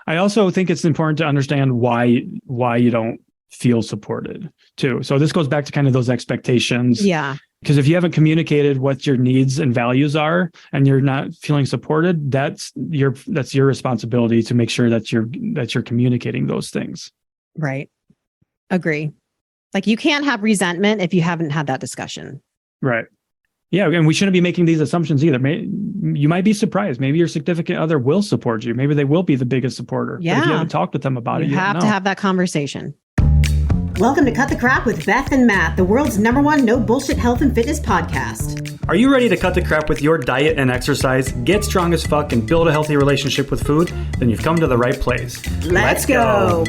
I also think it's important to understand why you don't feel supported too. So this goes back to kind of those expectations. Yeah. Because if you haven't communicated what your needs and values are and you're not feeling supported, that's your responsibility to make sure that you're communicating those things. Right. Agree. Like you can't have resentment if you haven't had that discussion. Right. Yeah. And we shouldn't be making these assumptions either. You might be surprised. Maybe your significant other will support you. Maybe they will be the biggest supporter. Yeah. But if you haven't talked with them about it, you have to have that conversation. Welcome to Cut the Crap with Beth and Matt, the world's #1 no bullshit health and fitness podcast. Are you ready to cut the crap with your diet and exercise, get strong as fuck, and build a healthy relationship with food? Then you've come to the right place. Let's go.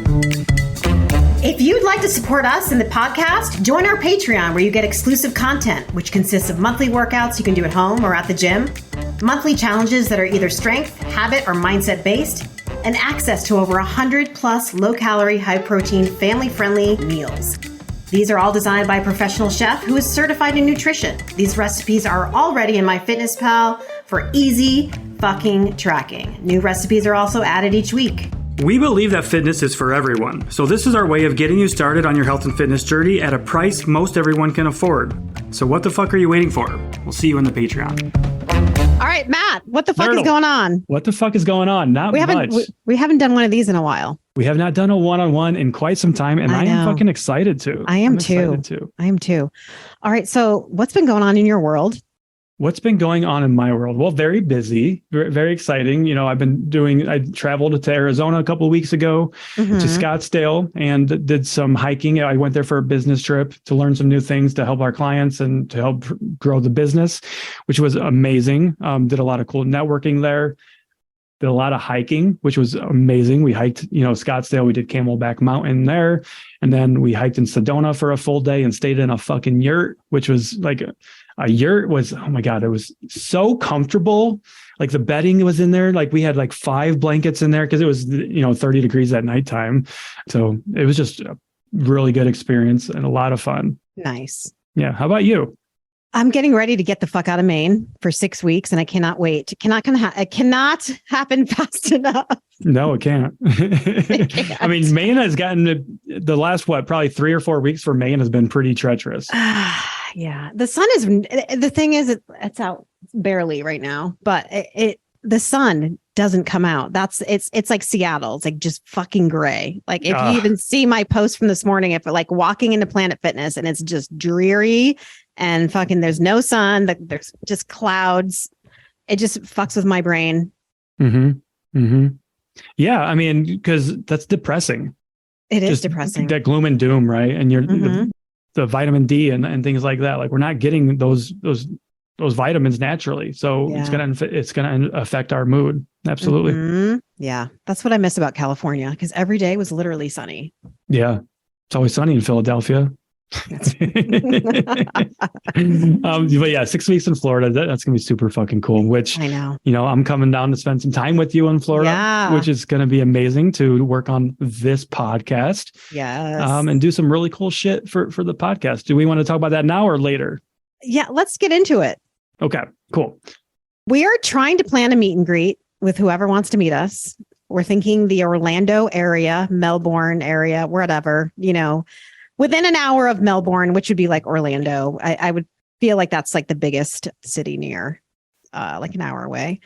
If you'd like to support us in the podcast, join our Patreon where you get exclusive content, which consists of monthly workouts you can do at home or at the gym, monthly challenges that are either strength, habit, or mindset based, and access to over 100 plus low-calorie, high-protein, family-friendly meals. These are all designed by a professional chef who is certified in nutrition. These recipes are already in MyFitnessPal for easy fucking tracking. New recipes are also added each week. We believe that fitness is for everyone, so this is our way of getting you started on your health and fitness journey at a price most everyone can afford. So what the fuck are you waiting for? We'll see you in the Patreon. All right, Matt, what the fuck is going on? What the fuck is going on? Not much. We haven't done one of these in a while. We have not done a one-on-one in quite some time, and I am fucking excited to. I am too. All right, so what's been going on in your world? What's been going on in my world? Well, very busy, very exciting. You know, I traveled to Arizona a couple of weeks ago to Scottsdale and did some hiking. I went there for a business trip to learn some new things to help our clients and to help grow the business, which was amazing. Did a lot of cool networking there. Did a lot of hiking, which was amazing. We hiked, Scottsdale. We did Camelback Mountain there. And then we hiked in Sedona for a full day and stayed in a fucking yurt, which was like a yurt was, oh my God, it was so comfortable. Like the bedding was in there. Like we had like 5 blankets in there because it was, 30 degrees at nighttime. So it was just a really good experience and a lot of fun. Nice. Yeah. How about you? I'm getting ready to get the fuck out of Maine for 6 weeks and I cannot wait. It cannot happen fast enough. No, it can't. I mean, Maine has gotten the last, probably 3 or 4 weeks for Maine has been pretty treacherous. Yeah. The sun is, the thing is, it's out barely right now, but the sun doesn't come out. It's like Seattle. It's like just fucking gray. Like if you even see my post from this morning, if like walking into Planet Fitness and it's just dreary and fucking there's no sun, there's just clouds. It just fucks with my brain. Yeah. I mean, because that's depressing. It is depressing. That gloom and doom, right? And you're the vitamin D and things like that. Like we're not getting those vitamins naturally. So it's gonna affect our mood. Absolutely. Yeah. That's what I miss about California, because every day was literally sunny. Yeah. It's always sunny in Philadelphia. But yeah, 6 weeks in Florida, that's gonna be super fucking cool, which I know. I'm coming down to spend some time with you in Florida, which is gonna be amazing to work on this podcast. Yes. And do some really cool shit for the podcast. Do we want to talk about that now or later? Yeah, let's get into it. Okay, cool. We are trying to plan a meet and greet with whoever wants to meet us. We're thinking the Orlando area, Melbourne area, whatever, within an hour of Melbourne, which would be like Orlando. I would feel like that's like the biggest city near, like an hour away.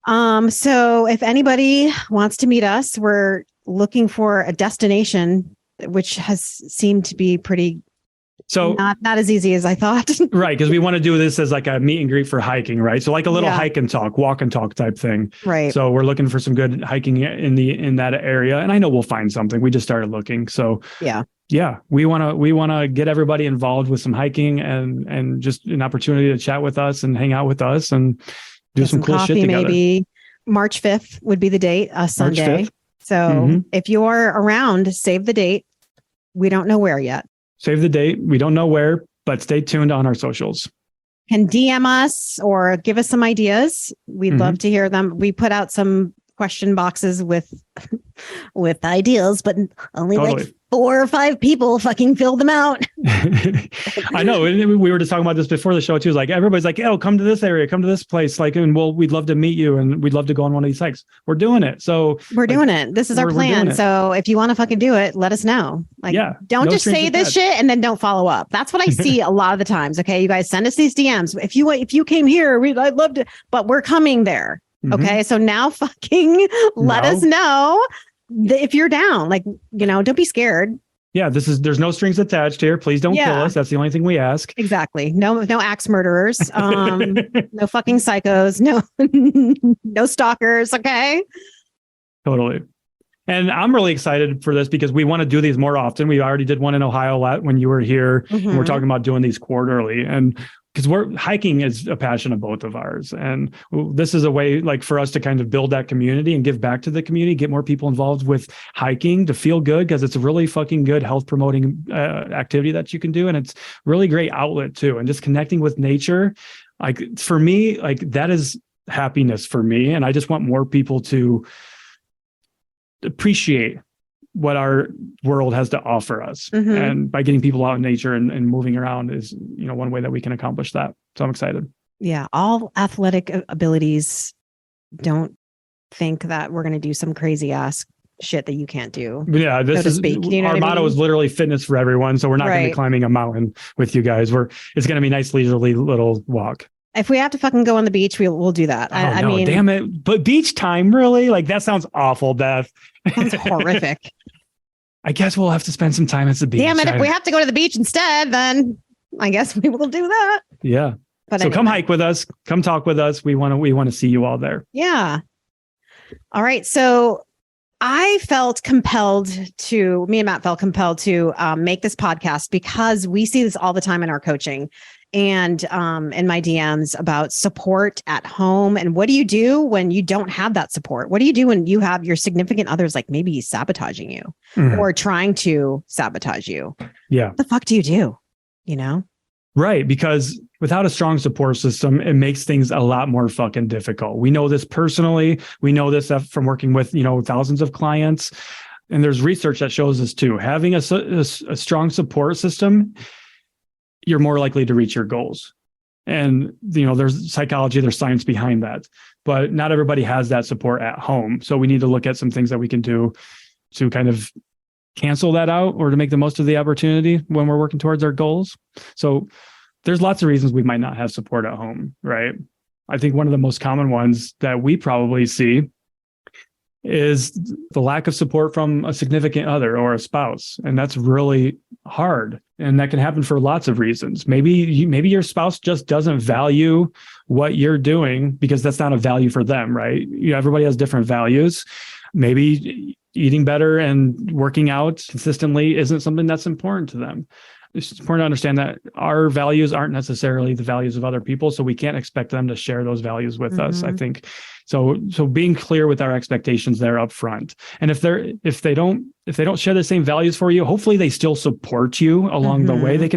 So if anybody wants to meet us, we're looking for a destination, which has seemed to be pretty not as easy as I thought. Right. Because we want to do this as like a meet and greet for hiking, right? So like a little hike and talk, walk and talk type thing. Right. So we're looking for some good hiking in that area. And I know we'll find something. We just started looking. So yeah, we want to get everybody involved with some hiking and just an opportunity to chat with us and hang out with us and do some cool coffee, shit together. Maybe March 5th would be the date, Sunday. So if you're around, save the date. We don't know where yet. Save the date. We don't know where, but stay tuned on our socials. Can DM us or give us some ideas. We'd love to hear them. We put out some question boxes with ideas, but only like 4 or 5 people fucking fill them out. I know. And we were just talking about this before the show too. It's like, everybody's like, oh, come to this area, come to this place. Like, and we'd love to meet you and we'd love to go on one of these hikes. We're doing it. So we're doing it. This is our plan. So if you want to fucking do it, let us know. Like, don't just say this shit and then don't follow up. That's what I see a lot of the times. Okay. You guys send us these DMs. If you came here, I'd love to, but we're coming there. Okay. So now fucking let us know if you're down. Like, don't be scared. Yeah, there's no strings attached here. Please don't kill us. That's the only thing we ask. Exactly. No axe murderers. No fucking psychos. No stalkers. Okay. Totally. And I'm really excited for this because we want to do these more often. We already did one in Ohio when you were here. And we're talking about doing these quarterly. And because hiking is a passion of both of ours. And this is a way like for us to kind of build that community and give back to the community, get more people involved with hiking to feel good, because it's a really fucking good health promoting activity that you can do. And it's really great outlet too. And just connecting with nature, like for me, like that is happiness for me. And I just want more people to appreciate what our world has to offer us. And by getting people out in nature and moving around is, one way that we can accomplish that. So I'm excited. Yeah. All athletic abilities. Don't think that we're going to do some crazy ass shit that you can't do. Yeah. This is speak. Our motto is literally fitness for everyone. So we're not going to be climbing a mountain with you guys. It's going to be a nice leisurely little walk. If we have to fucking go on the beach, we'll do that. I mean, damn it. But beach time, really? Like that sounds awful, Beth. Sounds horrific. I guess we'll have to spend some time at the beach. Damn it. If we have to go to the beach instead, then I guess we will do that. Yeah. But anyway. Come hike with us. Come talk with us. We want to see you all there. Yeah. All right. So me and Matt felt compelled to make this podcast because we see this all the time in our coaching and in my DMs about support at home. And what do you do when you don't have that support? What do you do when you have your significant others, like maybe sabotaging you or trying to sabotage you? Yeah. What the fuck do you do? Right. Because without a strong support system, it makes things a lot more fucking difficult. We know this personally. We know this from working with, thousands of clients. And there's research that shows this too. Having a strong support system, you're more likely to reach your goals. And, there's psychology, there's science behind that, but not everybody has that support at home. So we need to look at some things that we can do to kind of cancel that out or to make the most of the opportunity when we're working towards our goals. So there's lots of reasons we might not have support at home, right? I think one of the most common ones that we probably see is the lack of support from a significant other or a spouse. And that's really hard. And that can happen for lots of reasons. Maybe your spouse just doesn't value what you're doing because that's not a value for them, right? Everybody has different values. Maybe eating better and working out consistently isn't something that's important to them. It's important to understand that our values aren't necessarily the values of other people, so we can't expect them to share those values with us. I think so being clear with our expectations there up front. And if they don't share the same values for you, hopefully they still support you along the way. They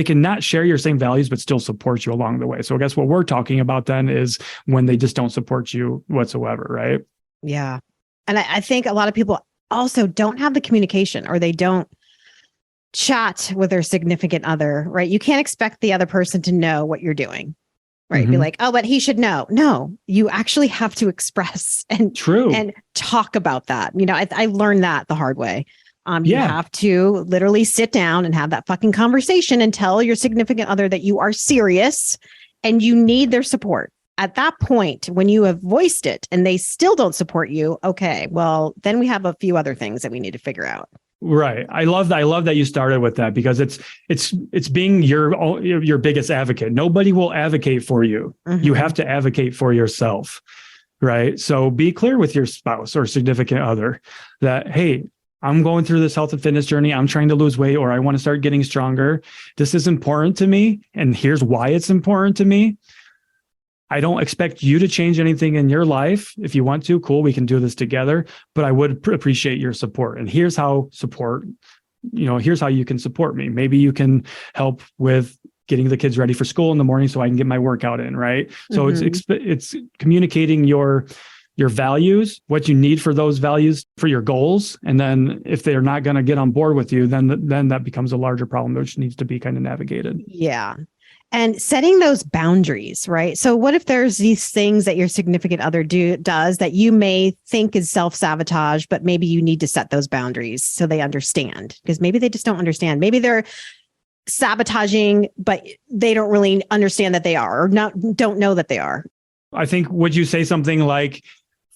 can not share your same values but still support you along the way. So I guess what we're talking about then is when they just don't support you whatsoever, right? Yeah. And I think a lot of people also don't have the communication, or they don't chat with their significant other, right? You can't expect the other person to know what you're doing, right? Be like, oh, but he should know. No, you actually have to express and talk about that. I learned that the hard way. You have to literally sit down and have that fucking conversation and tell your significant other that you are serious and you need their support. At that point, when you have voiced it and they still don't support you, okay, well, then we have a few other things that we need to figure out. Right. I love that you started with that, because it's being your biggest advocate. Nobody will advocate for you. You have to advocate for yourself. Right. So be clear with your spouse or significant other that, hey, I'm going through this health and fitness journey. I'm trying to lose weight, or I want to start getting stronger. This is important to me. And here's why it's important to me. I don't expect you to change anything in your life. If you want to, cool, we can do this together, but I would appreciate your support. And here's how here's how you can support me. Maybe you can help with getting the kids ready for school in the morning so I can get my workout in, right? So it's communicating your your values, what you need for those values for your goals. And then if they're not going to get on board with you, then that becomes a larger problem, which needs to be kind of navigated. Yeah. And setting those boundaries, right? So what if there's these things that your significant other does that you may think is self-sabotage, but maybe you need to set those boundaries so they understand, because maybe they just don't understand. Maybe they're sabotaging, but they don't really understand that they are, or don't know that they are. I think, would you say something like,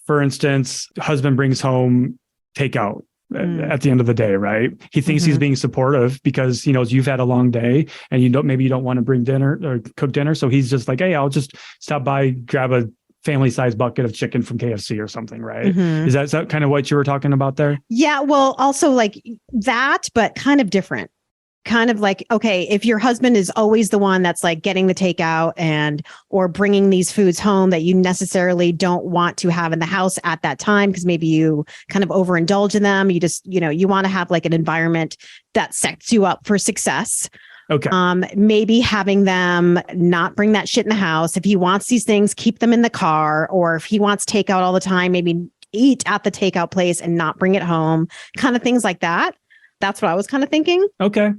for instance, husband brings home takeout at the end of the day, right? He thinks he's being supportive because he knows you've had a long day and maybe you don't want to bring dinner or cook dinner. So he's just like, hey, I'll just stop by, grab a family-sized bucket of chicken from KFC or something, right? Is that kind of what you were talking about there? Yeah, well, also like that, but kind of different. Kind of like, okay, if your husband is always the one that's like getting the takeout or bringing these foods home that you necessarily don't want to have in the house at that time, because maybe you kind of overindulge in them. You just, you want to have like an environment that sets you up for success. Okay. Maybe having them not bring that shit in the house. If he wants these things, keep them in the car. Or if he wants takeout all the time, maybe eat at the takeout place and not bring it home. Kind of things like that. That's what I was kind of thinking. Okay.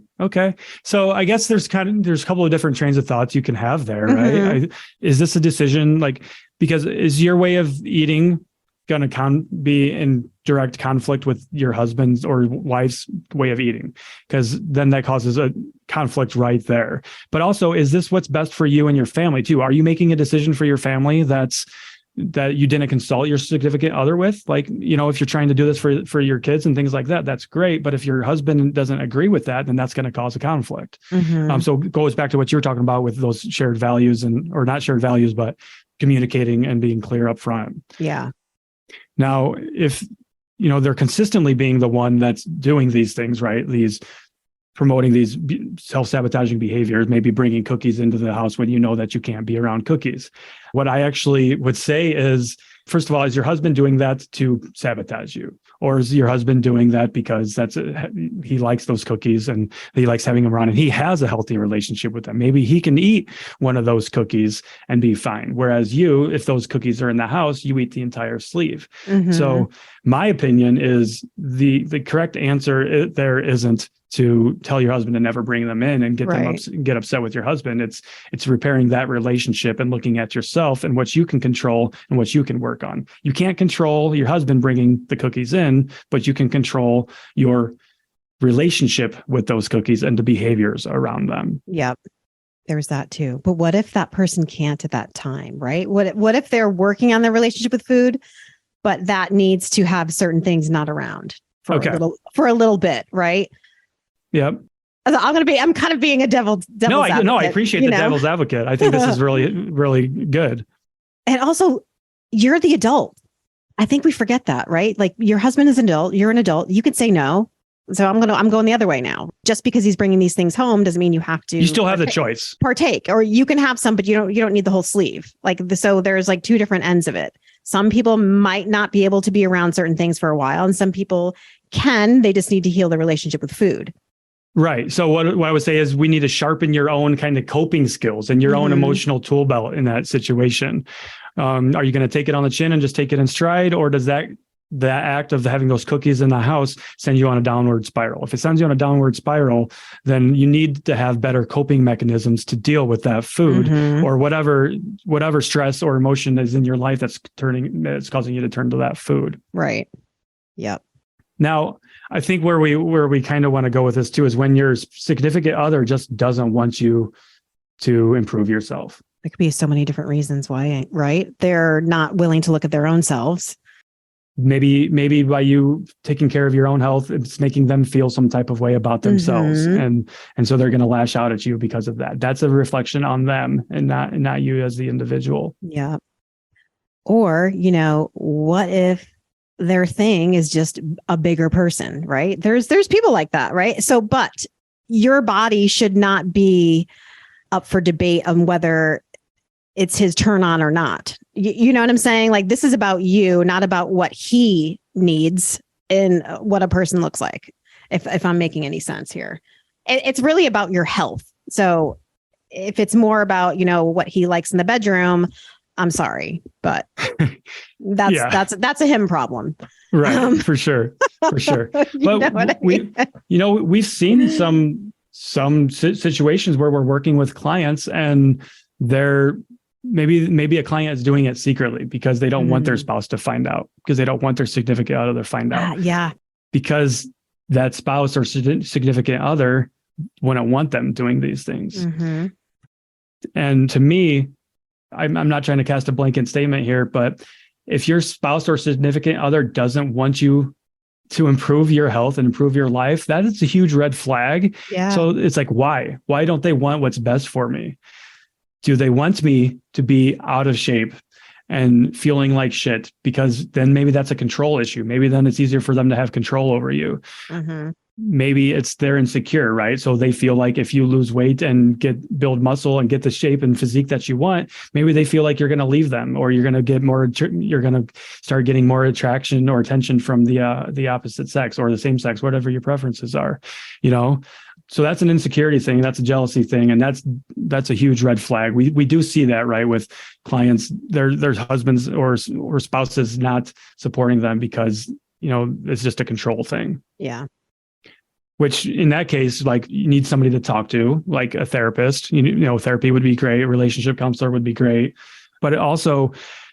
So I guess there's a couple of different trains of thoughts you can have there, right? Is this a decision because is your way of eating going to be in direct conflict with your husband's or wife's way of eating? Because then that causes a conflict right there. But also, is this what's best for you and your family too? Are you making a decision for your family that you didn't consult your significant other with? Like, if you're trying to do this for your kids and things like that, that's great. But if your husband doesn't agree with that, then that's going to cause a conflict. So it goes back to what you were talking about with those shared values or not shared values, but communicating and being clear up front. Yeah. Now, if, they're consistently being the one that's doing these things, right? Promoting these self-sabotaging behaviors, maybe bringing cookies into the house when you know that you can't be around cookies. What I actually would say is, first of all, is your husband doing that to sabotage you? Or is your husband doing that because he likes those cookies and he likes having them around and he has a healthy relationship with them? Maybe he can eat one of those cookies and be fine. Whereas you, if those cookies are in the house, you eat the entire sleeve. So my opinion is the correct answer there isn't to tell your husband to never bring them in and get upset with your husband. It's repairing that relationship and looking at yourself and what you can control and what you can work on. You can't control your husband bringing the cookies in, but you can control your relationship with those cookies and the behaviors around them. Yep. There's that too. But what if that person can't at that time, right? What if they're working on their relationship with food, but that needs to have certain things not around for a little bit, right? Yep. I'm kind of being a devil's advocate. No, I appreciate the devil's advocate. I think this is really, really good. And also, you're the adult. I think we forget that, right? Like your husband is an adult, you're an adult. You could say no. So I'm going the other way now. Just because he's bringing these things home doesn't mean you have to. You still have the choice. Partake, or you can have some, but you don't need the whole sleeve. So there's like two different ends of it. Some people might not be able to be around certain things for a while, and some people can. They just need to heal their relationship with food. Right. So what I would say is we need to sharpen your own kind of coping skills and your own emotional tool belt in that situation. Are you going to take it on the chin and just take it in stride? Or does that act of having those cookies in the house send you on a downward spiral? If it sends you on a downward spiral, then you need to have better coping mechanisms to deal with that food or whatever stress or emotion is in your life that's causing you to turn to that food. Right. Yep. Now, I think where we kind of want to go with this too is when your significant other just doesn't want you to improve yourself. There could be so many different reasons why, right? They're not willing to look at their own selves. Maybe by you taking care of your own health, it's making them feel some type of way about themselves. And so they're going to lash out at you because of that. That's a reflection on them and not you as the individual. Yeah. Or, what if their thing is just a bigger person, right? There's people like that, right? So, but your body should not be up for debate on whether it's his turn on or not. You know what I'm saying? Like, this is about you, not about what he needs and what a person looks like. If I'm making any sense here, it's really about your health. So if it's more about, what he likes in the bedroom, I'm sorry, but that's a him problem. Right. For sure. For sure. But we've seen some situations where we're working with clients and they're maybe a client is doing it secretly because they don't want their spouse to find out, because they don't want their significant other to find out. Yeah. Because that spouse or significant other wouldn't want them doing these things. Mm-hmm. And to me, I'm not trying to cast a blanket statement here, but if your spouse or significant other doesn't want you to improve your health and improve your life, that is a huge red flag. Yeah. So it's like, why? Why don't they want what's best for me? Do they want me to be out of shape and feeling like shit? Because then maybe that's a control issue. Maybe then it's easier for them to have control over you. Mm-hmm. Maybe it's they're insecure, right? So they feel like if you lose weight and build muscle and get the shape and physique that you want, maybe they feel like you're going to leave them, or you're going to start getting more attraction or attention from the opposite sex or the same sex, whatever your preferences are, So that's an insecurity thing. That's a jealousy thing. And that's a huge red flag. We do see that, right? With clients, their husbands or spouses not supporting them because, it's just a control thing. Yeah. Which in that case, like, you need somebody to talk to, like a therapist. Therapy would be great. A relationship counselor would be great. But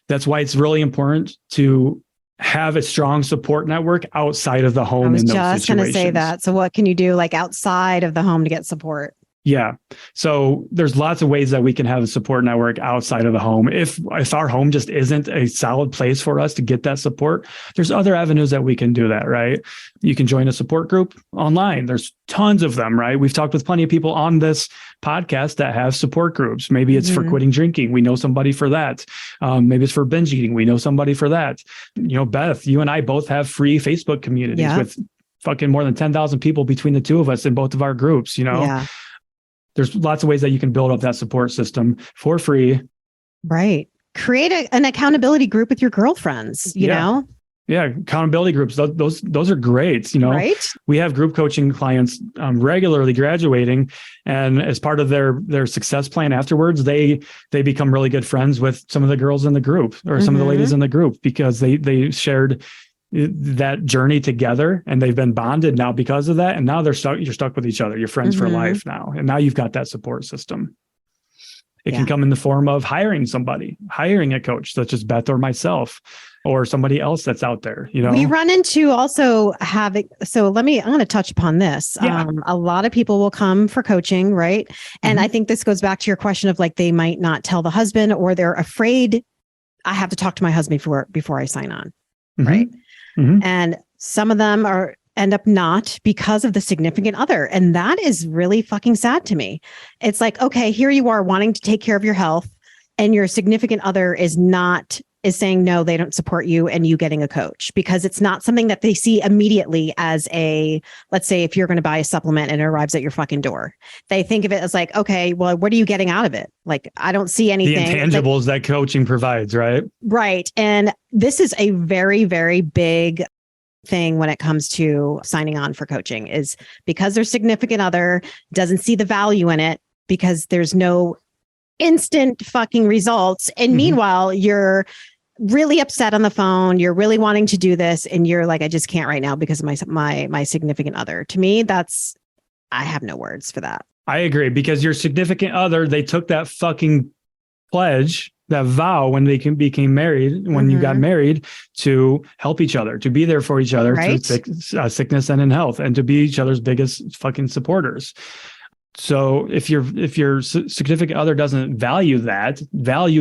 that's why it's really important to have a strong support network outside of the home. I was just going to say that. So what can you do like outside of the home to get support? Yeah. So there's lots of ways that we can have a support network outside of the home. If our home just isn't a solid place for us to get that support, there's other avenues that we can do that, right? You can join a support group online. There's tons of them, right? We've talked with plenty of people on this podcast that have support groups. Maybe it's for quitting drinking. We know somebody for that. Maybe it's for binge eating. We know somebody for that. Beth, you and I both have free Facebook communities with fucking more than 10,000 people between the two of us in both of our groups, Yeah. There's lots of ways that you can build up that support system for free. Right. Create an accountability group with your girlfriends, you know? Yeah. Accountability groups. Those are great. Right. We have group coaching clients regularly graduating, and as part of their success plan afterwards, they become really good friends with some of the girls in the group or some of the ladies in the group because they shared that journey together and they've been bonded now because of that. And now you're stuck with each other. You're friends for life now. And now you've got that support system. It can come in the form of hiring a coach such as Beth or myself or somebody else that's out there. We run into also having, I'm going to touch upon this. Yeah. A lot of people will come for coaching, right? And I think this goes back to your question of like, they might not tell the husband or they're afraid I have to talk to my husband before I sign on. Right. And some of them end up not because of the significant other. And that is really fucking sad to me. It's like, okay, here you are wanting to take care of your health and your significant other is saying, no, they don't support you and you getting a coach because it's not something that they see immediately as let's say if you're going to buy a supplement and it arrives at your fucking door, they think of it as like, okay, well, what are you getting out of it? Like, I don't see anything. The intangibles that coaching provides, right? Right. And this is a very, very big thing when it comes to signing on for coaching is because their significant other doesn't see the value in it because there's no instant fucking results. And meanwhile, you're really upset on the phone. You're really wanting to do this. And you're like, I just can't right now because of my significant other. To me, I have no words for that. I agree because your significant other, they took that fucking pledge, that vow when they became married, when you got married, to help each other, to be there for each other through sickness and in health, and to be each other's biggest fucking supporters. So if your significant other doesn't value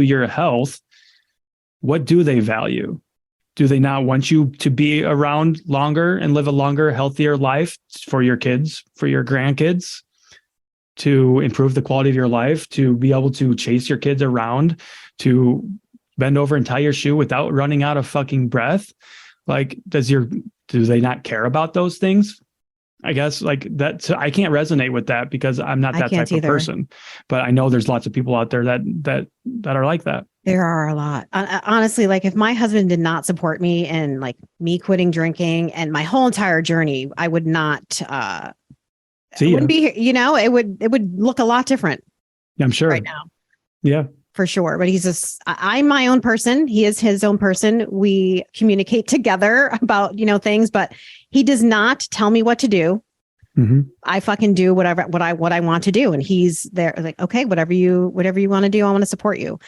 your health, what do they value? Do they not want you to be around longer and live a longer, healthier life for your kids, for your grandkids, to improve the quality of your life, to be able to chase your kids around, to bend over and tie your shoe without running out of fucking breath? Like, do they not care about those things? I guess like that. So I can't resonate with that because I'm not that type of person, but I know there's lots of people out there that are like that. There are a lot. Honestly, like if my husband did not support me in like me quitting drinking and my whole entire journey, I would not, it wouldn't be, it would look a lot different. I'm sure right now. Yeah. for sure. But I'm my own person. He is his own person. We communicate together about, things, but he does not tell me what to do. Mm-hmm. I fucking do what I want to do. And he's there like, okay, whatever you want to do, I want to support you.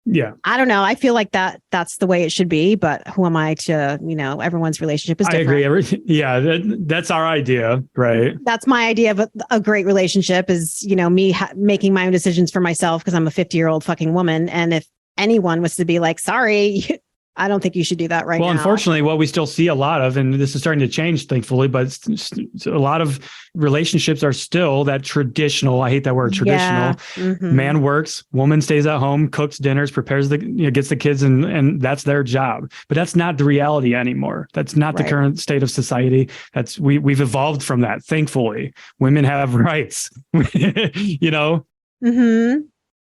Yeah. I don't know. I feel like that's the way it should be, but who am I to, everyone's relationship is different. I agree. That's our idea, right? That's my idea of a great relationship is, me making my own decisions for myself because I'm a 50-year-old fucking woman. And if anyone was to be like, sorry, I don't think you should do that right now. Well, unfortunately, what we still see a lot of, and this is starting to change, thankfully, but a lot of relationships are still that traditional. I hate that word, traditional. Yeah. Mm-hmm. Man works, woman stays at home, cooks dinners, prepares gets the kids, and that's their job. But that's not the reality anymore. That's not the current state of society. We've evolved from that. Thankfully, women have rights. Mm-hmm.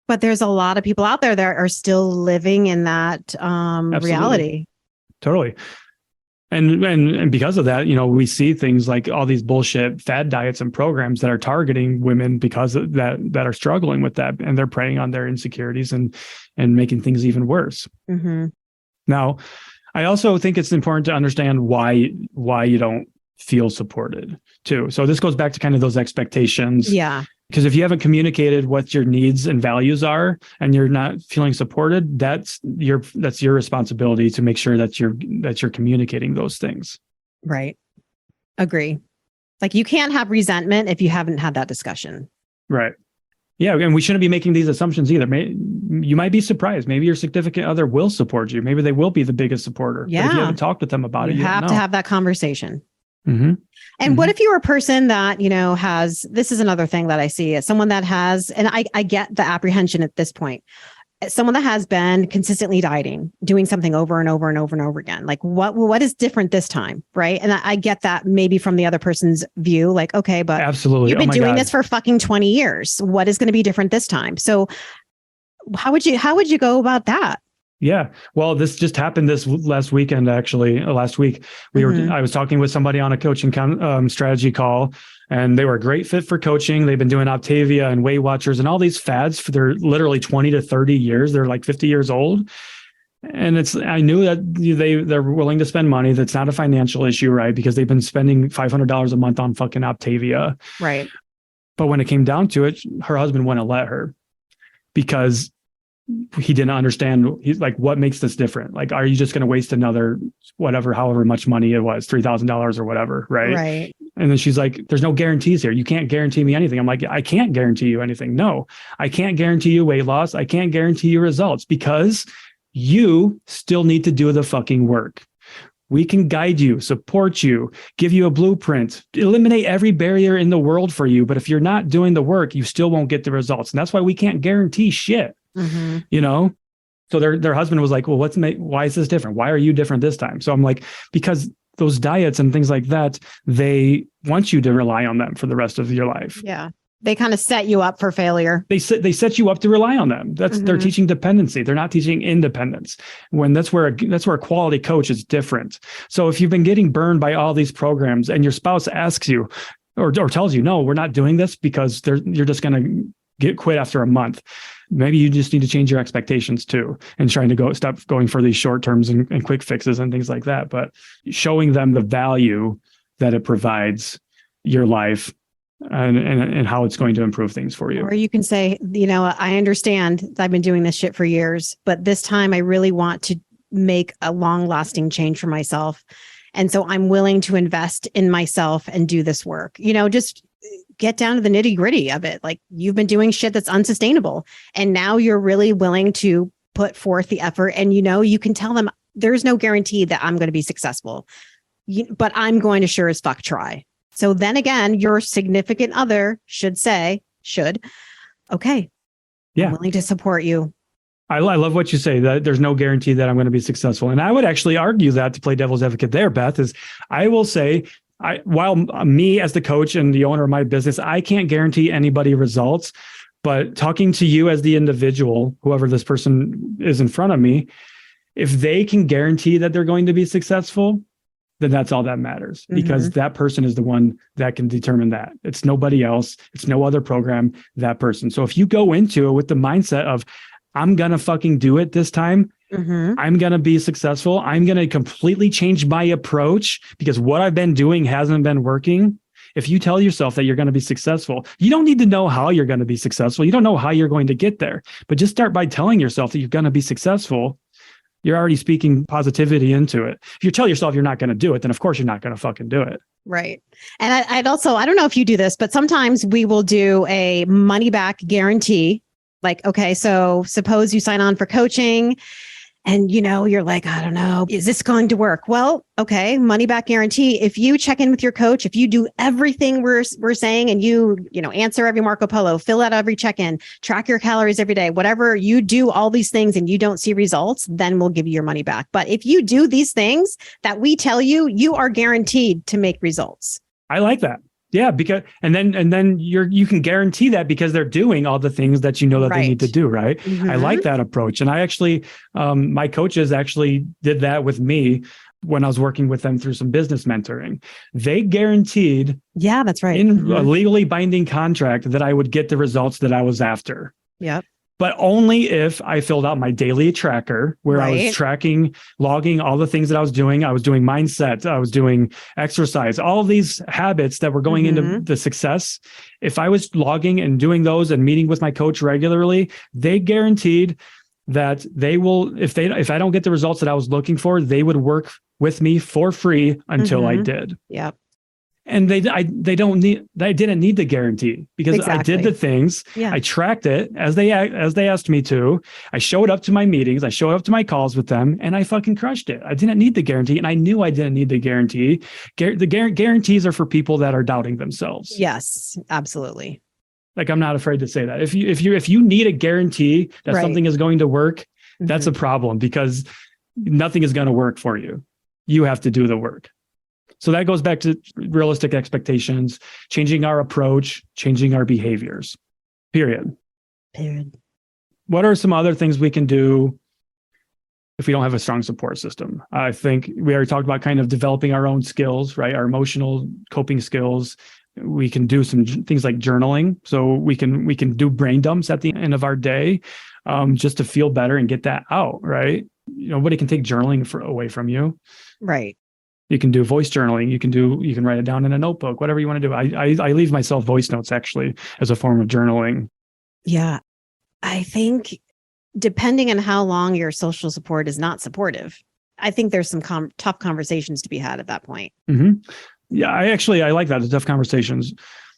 But there's a lot of people out there that are still living in that reality. Totally. And because of that, we see things like all these bullshit fad diets and programs that are targeting women because of that are struggling with that, and they're preying on their insecurities and making things even worse. Mm-hmm. Now, I also think it's important to understand why you don't feel supported too. So this goes back to kind of those expectations. Yeah. Because if you haven't communicated what your needs and values are, and you're not feeling supported, that's your responsibility to make sure that you're communicating those things. Right. Agree. Like you can't have resentment if you haven't had that discussion. Right. Yeah. And we shouldn't be making these assumptions either. You might be surprised. Maybe your significant other will support you. Maybe they will be the biggest supporter. Yeah. But if you haven't talked with them about it, you have to have that conversation. Mm-hmm. And what if you're a person that, this is another thing that I see as someone that has, and I get the apprehension at this point, someone that has been consistently dieting, doing something over and over and over and over again. Like what is different this time? Right. And I get that maybe from the other person's view, like, okay, but absolutely, you've been doing this for fucking 20 years. What is going to be different this time? So how would you go about that? Yeah. Well, this just happened this last weekend, actually. Last week, I was talking with somebody on a coaching strategy call, and they were a great fit for coaching. They've been doing Optavia and Weight Watchers and all these fads for their literally 20 to 30 years. They're like 50 years old. And I knew that they're willing to spend money. That's not a financial issue, right? Because they've been spending $500 a month on fucking Optavia. Right. But when it came down to it, her husband wouldn't let her because he didn't understand. He's like, what makes this different? Like, are you just going to waste another however much money it was, $3,000 or whatever, right? Right. And then she's like, there's no guarantees here. You can't guarantee me anything. I'm like, I can't guarantee you anything. No, I can't guarantee you weight loss. I can't guarantee you results because you still need to do the fucking work. We can guide you, support you, give you a blueprint, eliminate every barrier in the world for you. But if you're not doing the work, you still won't get the results. And that's why we can't guarantee shit. Mm-hmm. So their husband was like, well, why is this different? Why are you different this time? So I'm like, because those diets and things like that, they want you to rely on them for the rest of your life. Yeah. They kind of set you up for failure. They set you up to rely on them. They're teaching dependency. They're not teaching independence. When that's where a quality coach is different. So if you've been getting burned by all these programs and your spouse asks you or tells you, no, we're not doing this because you're just going to quit after a month. Maybe you just need to change your expectations too, and trying to stop going for these short terms and quick fixes and things like that. But showing them the value that it provides your life and how it's going to improve things for you. Or you can say, I understand I've been doing this shit for years, but this time I really want to make a long lasting change for myself. And so I'm willing to invest in myself and do this work, just get down to the nitty gritty of it. Like you've been doing shit that's unsustainable. And now you're really willing to put forth the effort. And, you can tell them there's no guarantee that I'm going to be successful, but I'm going to sure as fuck try. So then again, your significant other should, okay, yeah, I'm willing to support you. I love what you say, that there's no guarantee that I'm going to be successful. And I would actually argue that, to play devil's advocate there, Beth, is I will say, while me as the coach and the owner of my business, I can't guarantee anybody results, but talking to you as the individual, whoever this person is in front of me, if they can guarantee that they're going to be successful, then that's all that matters, because that person is the one that can determine that. It's nobody else. It's no other program, that person. So if you go into it with the mindset of, I'm going to fucking do it this time. I'm going to be successful. I'm going to completely change my approach because what I've been doing hasn't been working. If you tell yourself that you're going to be successful, you don't need to know how you're going to be successful. You don't know how you're going to get there, but just start by telling yourself that you're going to be successful. You're already speaking positivity into it. If you tell yourself you're not going to do it, then of course you're not going to fucking do it. Right. And I'd also, I don't know if you do this, but sometimes we will do a money back guarantee. Like, okay, so suppose you sign on for coaching and, you're like, I don't know, is this going to work? Well, okay, money back guarantee. If you check in with your coach, if you do everything we're saying and you answer every Marco Polo, fill out every check-in, track your calories every day, whatever you do, all these things and you don't see results, then we'll give you your money back. But if you do these things that we tell you, you are guaranteed to make results. I like that. Yeah, because and then you can guarantee that because they're doing all the things that that they need to do, right? I like that approach. And I actually, my coaches actually did that with me when I was working with them through some business mentoring. They guaranteed, that's right, in a legally binding contract that I would get the results that I was after. Yep. But only if I filled out my daily tracker where I was tracking, logging all the things that I was doing. I was doing mindset. I was doing exercise, all of these habits that were going into the success. If I was logging and doing those and meeting with my coach regularly, they guaranteed that they will, if I don't get the results that I was looking for, they would work with me for free until I did. Yep. And they didn't need the guarantee because I did the things. I tracked it as they asked me to. I showed up to my meetings. I showed up to my calls with them, and I fucking crushed it. I didn't need the guarantee, and I knew I didn't need the guarantee. The guarantees are for people that are doubting themselves. Yes, absolutely. Like, I'm not afraid to say that. If you need a guarantee that something is going to work, that's a problem because nothing is going to work for you. You have to do the work. So that goes back to realistic expectations, changing our approach, changing our behaviors, period. What are some other things we can do if we don't have a strong support system? I think we already talked about kind of developing our own skills, right? Our emotional coping skills. We can do some things like journaling. So we can do brain dumps at the end of our day just to feel better and get that out, right? Nobody can take journaling away from you. Right. You can do voice journaling. You can write it down in a notebook, whatever you want to do. I leave myself voice notes actually as a form of journaling. Yeah. I think depending on how long your social support is not supportive, I think there's some tough conversations to be had at that point. Yeah, I like that, the tough conversations.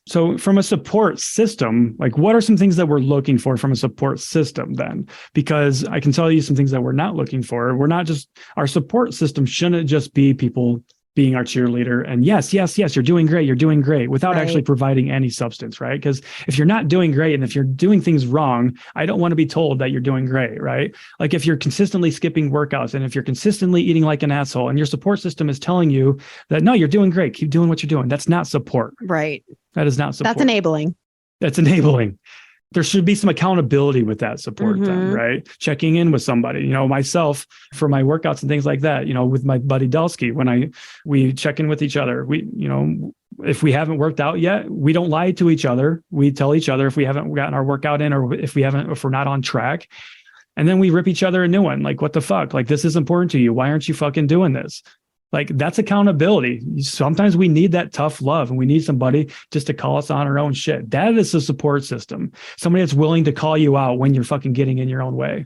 So from a support system, like what are some things that we're looking for from a support system then? Because I can tell you some things that we're not looking for. Our support system shouldn't just be people being our cheerleader and yes, you're doing great without actually providing any substance, right? Because if you're not doing great and if you're doing things wrong, I don't want to be told that you're doing great, right? Like if you're consistently skipping workouts and if you're consistently eating like an asshole and your support system is telling you that, no, you're doing great, keep doing what you're doing. That's not support. Right. That is not support. That's enabling. That's enabling. There should be some accountability with that support then, right? Checking in with somebody, myself for my workouts and things like that, with my buddy Delsky, when we check in with each other, if we haven't worked out yet, we don't lie to each other. We tell each other if we haven't gotten our workout in or if we're not on track. And then we rip each other a new one. Like, what the fuck? Like, this is important to you. Why aren't you fucking doing this? Like, that's accountability. Sometimes we need that tough love and we need somebody just to call us on our own shit. That is a support system. Somebody that's willing to call you out when you're fucking getting in your own way.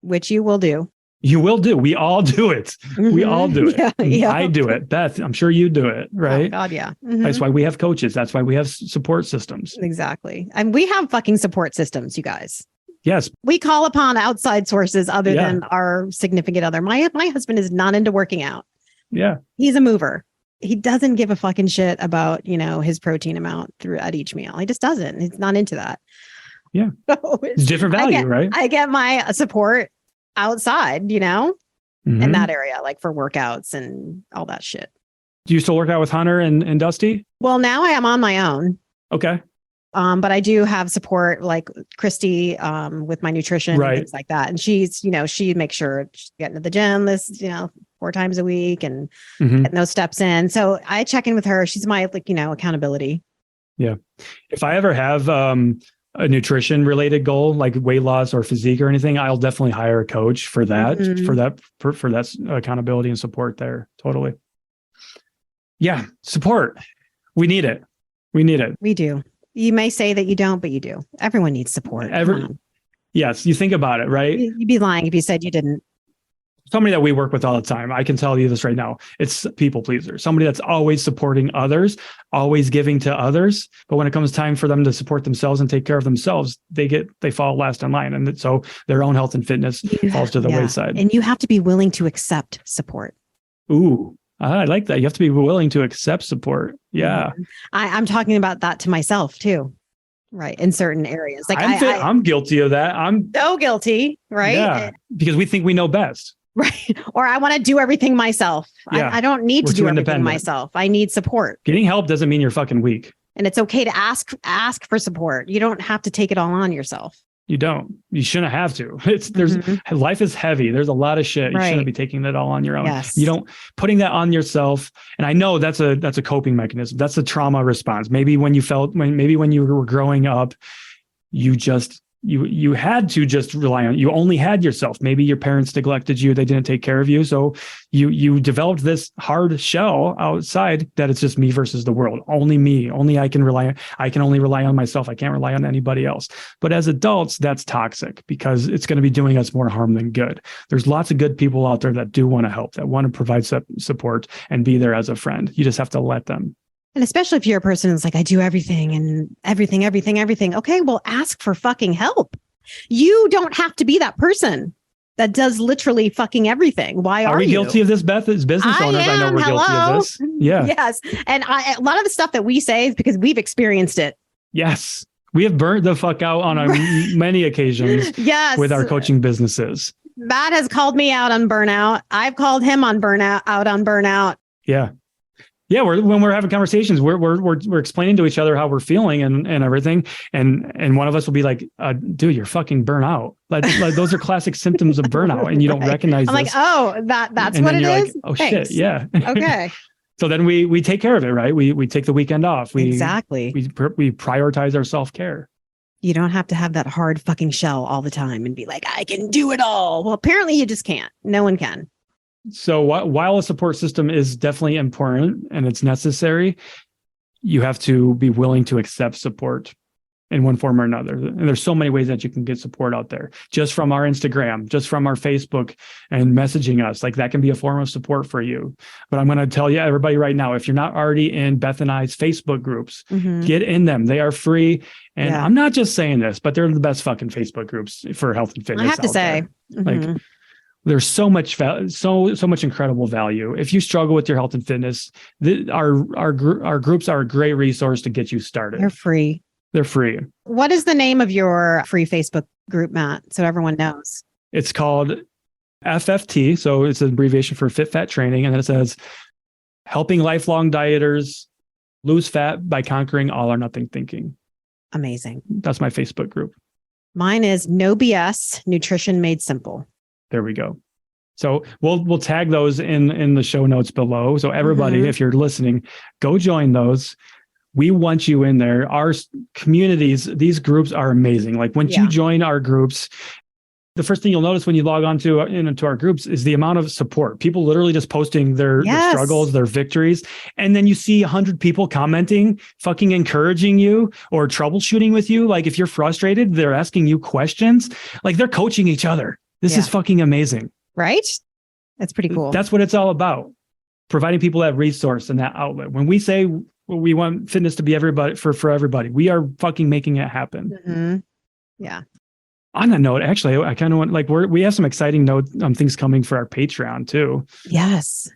Which you will do. You will do. We all do it. We all do it. Yeah. I do it. Beth, I'm sure you do it, right? Oh, God, yeah. That's why we have coaches. That's why we have support systems. Exactly. And we have fucking support systems, you guys. Yes. We call upon outside sources other than our significant other. My husband is not into working out. Yeah. He's a mover. He doesn't give a fucking shit about, his protein amount at each meal. He just doesn't. He's not into that. Yeah. So it's different value, right? I get my support outside, in that area, like for workouts and all that shit. Do you still work out with Hunter and Dusty? Well, now I am on my own. Okay. But I do have support like Christy with my nutrition and things like that. And she's, she makes sure she's getting to the gym 4 times a week and getting those steps in. So I check in with her. She's my accountability. Yeah. If I ever have a nutrition related goal, like weight loss or physique or anything, I'll definitely hire a coach for that, for that accountability and support there. Totally. Yeah. Support. We need it. We need it. We do. You may say that you don't, but you do. Everyone needs support. Yes. You think about it, right? You'd be lying if you said you didn't. Somebody that we work with all the time, I can tell you this right now, it's people pleaser. Somebody that's always supporting others, always giving to others. But when it comes time for them to support themselves and take care of themselves, they fall last in line. And so their own health and fitness falls to the wayside. And you have to be willing to accept support. Ooh, I like that. You have to be willing to accept support. Yeah. I'm talking about that to myself too. Right. In certain areas. Like I'm guilty of that. I'm so guilty. Right. Yeah. Because we think we know best. Right. Or I want to do everything myself. Yeah. I don't need to do everything myself. I need support. Getting help doesn't mean you're fucking weak. And it's okay to ask for support. You don't have to take it all on yourself. You don't. You shouldn't have to. Life is heavy. There's a lot of shit. You shouldn't be taking that all on your own. Yes. You don't putting that on yourself. And I know that's a coping mechanism. That's a trauma response. Maybe when you were growing up, you had to just rely on, you only had yourself. Maybe your parents neglected you. They didn't take care of you. So you developed this hard shell outside that it's just me versus the world. Only me, only I can only rely on myself. I can't rely on anybody else. But as adults, that's toxic because it's going to be doing us more harm than good. There's lots of good people out there that do want to help, that want to provide support and be there as a friend. You just have to let them. And especially if you're a person who's like, I do everything and everything. Okay, well, ask for fucking help. You don't have to be that person that does literally fucking everything. Why are we you guilty of this, Beth? As business owners, I know we're guilty of this. Yeah. Yes. And a lot of the stuff that we say is because we've experienced it. Yes. We have burnt the fuck out on many occasions with our coaching businesses. Matt has called me out on burnout. I've called him on burnout. Yeah. Yeah, when we're having conversations, we're explaining to each other how we're feeling and everything, and one of us will be like, "Dude, you're fucking burnout." Like those are classic symptoms of burnout, and you don't recognize. I'm this. like, oh, that's what it is. Like, oh Thanks. Shit, yeah. Okay. So then we take care of it, right? We take the weekend off. Exactly. We prioritize our self-care. You don't have to have that hard fucking shell all the time and be like, I can do it all. Well, apparently you just can't. No one can. So while a support system is definitely important and it's necessary, you have to be willing to accept support in one form or another. And there's so many ways that you can get support out there, just from our Instagram, just from our Facebook and messaging us. Like that can be a form of support for you. But I'm going to tell you, everybody right now, if you're not already in Beth and I's Facebook groups, get in them. They are free. And I'm not just saying this, but they're the best fucking Facebook groups for health and fitness. I have to say, like, there's so much so much incredible value. If you struggle with your health and fitness, our groups are a great resource to get you started. They're free. They're free. What is the name of your free Facebook group, Matt? So everyone knows. It's called FFT. So it's an abbreviation for Fit Fat Training. And then it says, helping lifelong dieters lose fat by conquering all or nothing thinking. Amazing. That's my Facebook group. Mine is No BS Nutrition Made Simple. There we go. So we'll tag those in the show notes below. So everybody, if you're listening, go join those. We want you in there. Our communities, these groups are amazing. Like when you join our groups, the first thing you'll notice when you log on into our groups is the amount of support. People literally just posting their struggles, their victories. And then you see 100 people commenting, fucking encouraging you or troubleshooting with you. Like if you're frustrated, they're asking you questions. Like they're coaching each other. This is fucking amazing. Right? That's pretty cool. That's what it's all about. Providing people that resource and that outlet. When we say we want fitness to be everybody for everybody, we are fucking making it happen. Yeah. On that note, actually, I kind of want we have some exciting things coming for our Patreon too. Yes.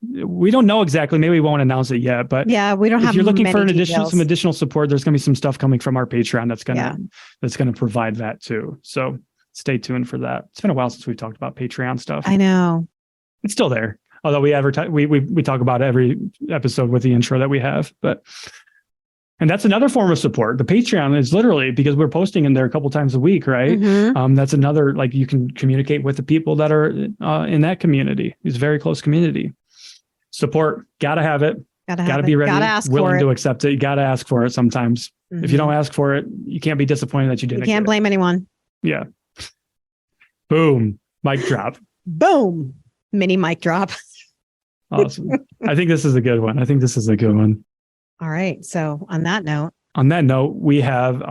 We don't know exactly. Maybe we won't announce it yet, but we don't have. If you're looking for some additional support, there's going to be some stuff coming from our Patreon that's going to provide that too. So stay tuned for that. It's been a while since we've talked about Patreon stuff. I know. It's still there. Although we advertise, we talk about it every episode with the intro that we have, and that's another form of support. The Patreon is literally because we're posting in there a couple times a week, right? That's another, like you can communicate with the people that are in that community. It's a very close community. Support, gotta have it. Gotta be ready, gotta ask willing for it. to accept it. You gotta ask for it sometimes. If you don't ask for it, you can't be disappointed that you didn't. You can't blame anyone. Yeah. Boom. Mic drop. Boom. Mini mic drop. Awesome. I think this is a good one. All right. So on that note, we have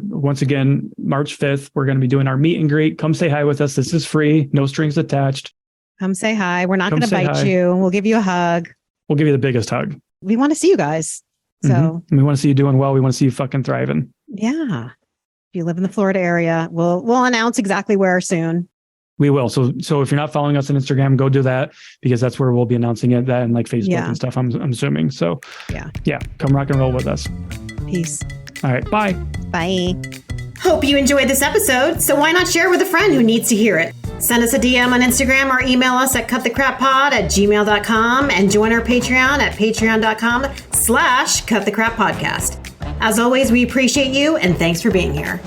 once again, March 5th, we're going to be doing our meet and greet. Come say hi with us. This is free. No strings attached. Come say hi. We're not going to bite you. We'll give you a hug. We'll give you the biggest hug. We want to see you guys. So we want to see you doing well. We want to see you fucking thriving. Yeah. If you live in the Florida area, we'll announce exactly where soon. We will. So if you're not following us on Instagram, go do that, because that's where we'll be announcing it. That and like Facebook and stuff. I'm assuming. So yeah. Come rock and roll with us. Peace. All right. Bye. Bye. Hope you enjoyed this episode. So why not share with a friend who needs to hear it? Send us a DM on Instagram or email us at cutthecrappod@gmail.com and join our Patreon at patreon.com/cutthecrappodcast. As always, we appreciate you and thanks for being here.